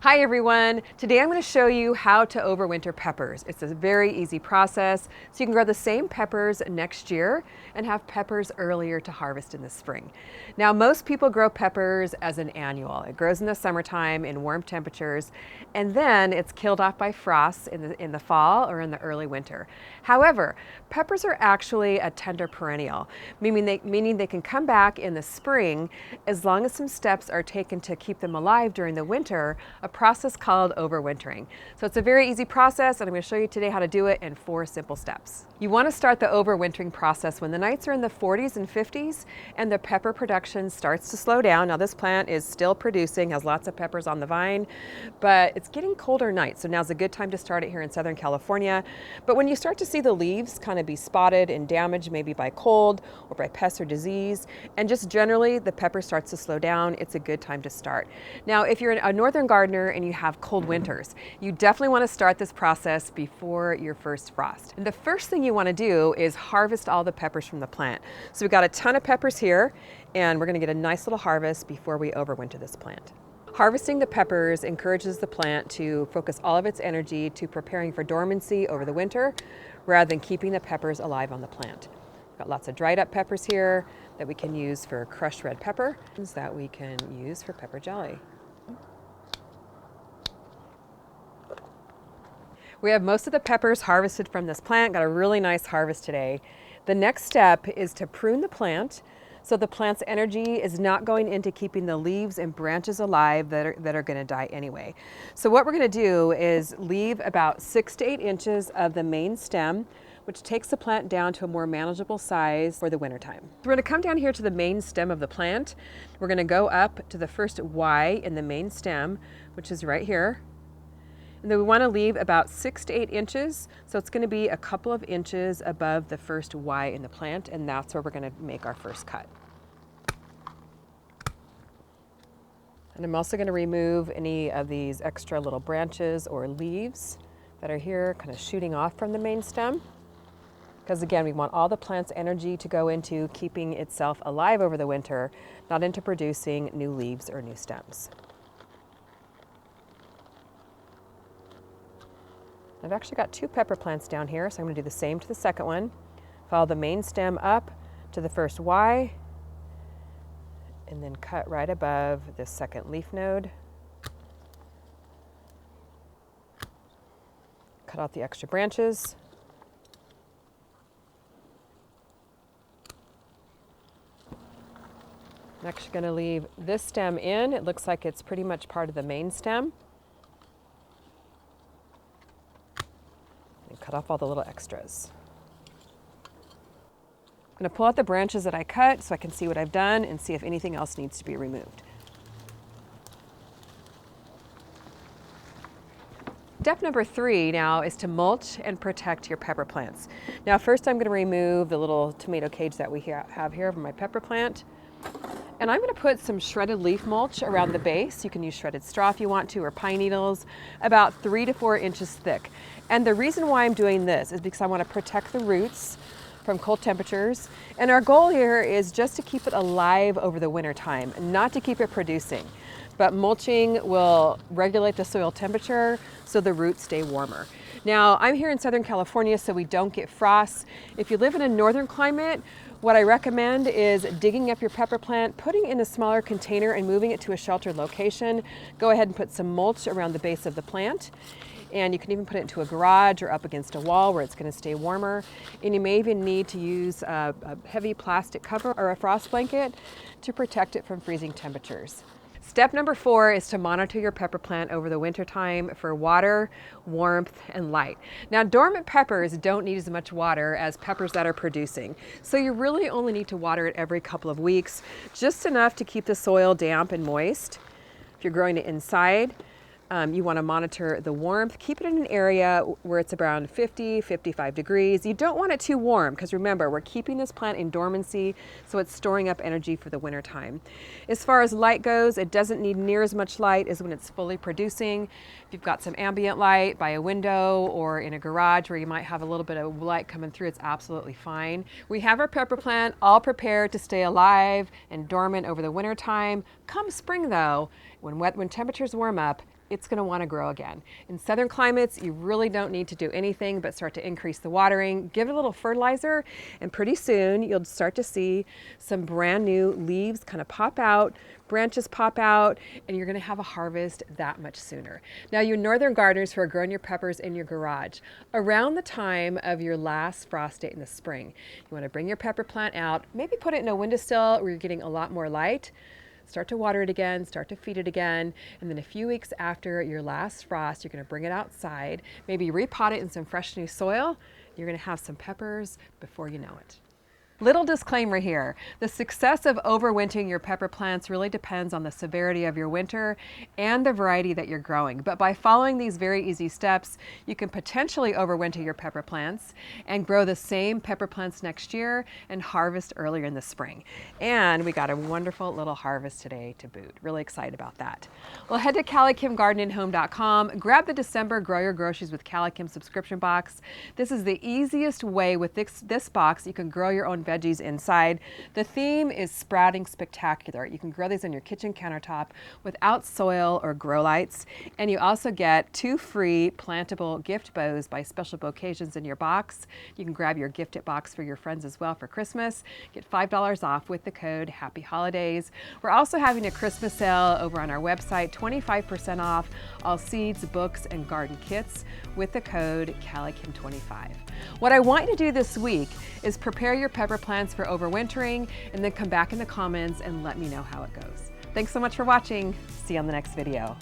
Hi everyone! Today I'm going to show you how to overwinter peppers. It's a very easy process, so you can grow the same peppers next year and have peppers earlier to harvest in the spring. Now most people grow peppers as an annual. It grows in the summertime in warm temperatures, and then it's killed off by frosts in the fall or in the early winter. However, peppers are actually a tender perennial, meaning they can come back in the spring as long as some steps are taken to keep them alive during the winter, a process called overwintering. So it's a very easy process, and I'm going to show you today how to do it in 4 simple steps. You want to start the overwintering process when the nights are in the 40s and 50s and the pepper production starts to slow down. Now this plant is still producing, has lots of peppers on the vine, but it's getting colder nights, so now's a good time to start it here in Southern California. But when you start to see the leaves kind of be spotted and damaged, maybe by cold or by pests or disease, and just generally the pepper starts to slow down, it's a good time to start. Now if you're a northern gardener and you have cold winters, you definitely want to start this process before your first frost. And the first thing you want to do is harvest all the peppers from the plant. So we've got a ton of peppers here, and we're going to get a nice little harvest before we overwinter this plant. Harvesting the peppers encourages the plant to focus all of its energy to preparing for dormancy over the winter rather than keeping the peppers alive on the plant. We've got lots of dried up peppers here that we can use for crushed red pepper, that we can use for pepper jelly. We have most of the peppers harvested from this plant, got a really nice harvest today. The next step is to prune the plant so the plant's energy is not going into keeping the leaves and branches alive that are going to die anyway. So what we're going to do is leave about 6 to 8 inches of the main stem, which takes the plant down to a more manageable size for the wintertime. We're going to come down here to the main stem of the plant. We're going to go up to the first Y in the main stem, which is right here. And then we want to leave about 6 to 8 inches, so it's going to be a couple of inches above the first Y in the plant, and that's where we're going to make our first cut. And I'm also going to remove any of these extra little branches or leaves that are here kind of shooting off from the main stem, because again, we want all the plant's energy to go into keeping itself alive over the winter, not into producing new leaves or new stems. I've actually got 2 pepper plants down here, so I'm going to do the same to the second one. Follow the main stem up to the first Y, and then cut right above this second leaf node. Cut out the extra branches. I'm actually going to leave this stem in. It looks like it's pretty much part of the main stem. Cut off all the little extras. I'm going to pull out the branches that I cut so I can see what I've done and see if anything else needs to be removed. Step number 3 now is to mulch and protect your pepper plants. Now first I'm going to remove the little tomato cage that we have here of my pepper plant. And I'm going to put some shredded leaf mulch around the base. You can use shredded straw if you want to, or pine needles, about 3 to 4 inches thick. And the reason why I'm doing this is because I want to protect the roots from cold temperatures. And our goal here is just to keep it alive over the winter time, not to keep it producing. But mulching will regulate the soil temperature so the roots stay warmer. Now, I'm here in Southern California, so we don't get frosts. If you live in a northern climate, what I recommend is digging up your pepper plant, putting it in a smaller container and moving it to a sheltered location. Go ahead and put some mulch around the base of the plant. And you can even put it into a garage or up against a wall where it's going to stay warmer. And you may even need to use a heavy plastic cover or a frost blanket to protect it from freezing temperatures. Step number 4 is to monitor your pepper plant over the winter time for water, warmth, and light. Now, dormant peppers don't need as much water as peppers that are producing, so you really only need to water it every couple of weeks, just enough to keep the soil damp and moist. If you're growing it inside, you want to monitor the warmth. Keep it in an area where it's around 50, 55 degrees. You don't want it too warm because remember, we're keeping this plant in dormancy, so it's storing up energy for the winter time. As far as light goes, it doesn't need near as much light as when it's fully producing. If you've got some ambient light by a window or in a garage where you might have a little bit of light coming through, it's absolutely fine. We have our pepper plant all prepared to stay alive and dormant over the winter time. Come spring though, when temperatures warm up, it's going to want to grow again. In southern climates, you really don't need to do anything but start to increase the watering, give it a little fertilizer, and pretty soon you'll start to see some brand new leaves kind of pop out, branches pop out, and you're going to have a harvest that much sooner. Now, you northern gardeners who are growing your peppers in your garage, around the time of your last frost date in the spring, you want to bring your pepper plant out, maybe put it in a windowsill where you're getting a lot more light. Start to water it again, start to feed it again, and then a few weeks after your last frost, you're going to bring it outside, maybe repot it in some fresh new soil. You're going to have some peppers before you know it. Little disclaimer here, the success of overwintering your pepper plants really depends on the severity of your winter and the variety that you're growing. But by following these very easy steps, you can potentially overwinter your pepper plants and grow the same pepper plants next year and harvest earlier in the spring. And we got a wonderful little harvest today to boot. Really excited about that. Well, head to CallieKimGardenandHome.com, grab the December Grow Your Groceries with Callie Kim subscription box. This is the easiest way with this box you can grow your own veggies inside. The theme is Sprouting Spectacular. You can grow these on your kitchen countertop without soil or grow lights. And you also get 2 free plantable gift bows by Special Vocations in your box. You can grab your gifted box for your friends as well for Christmas. Get $5 off with the code Happy Holidays. We're also having a Christmas sale over on our website, 25% off all seeds, books, and garden kits with the code CallieKim25. What I want you to do this week is prepare your pepper plants for overwintering and then come back in the comments and let me know how it goes. Thanks so much for watching. See you on the next video.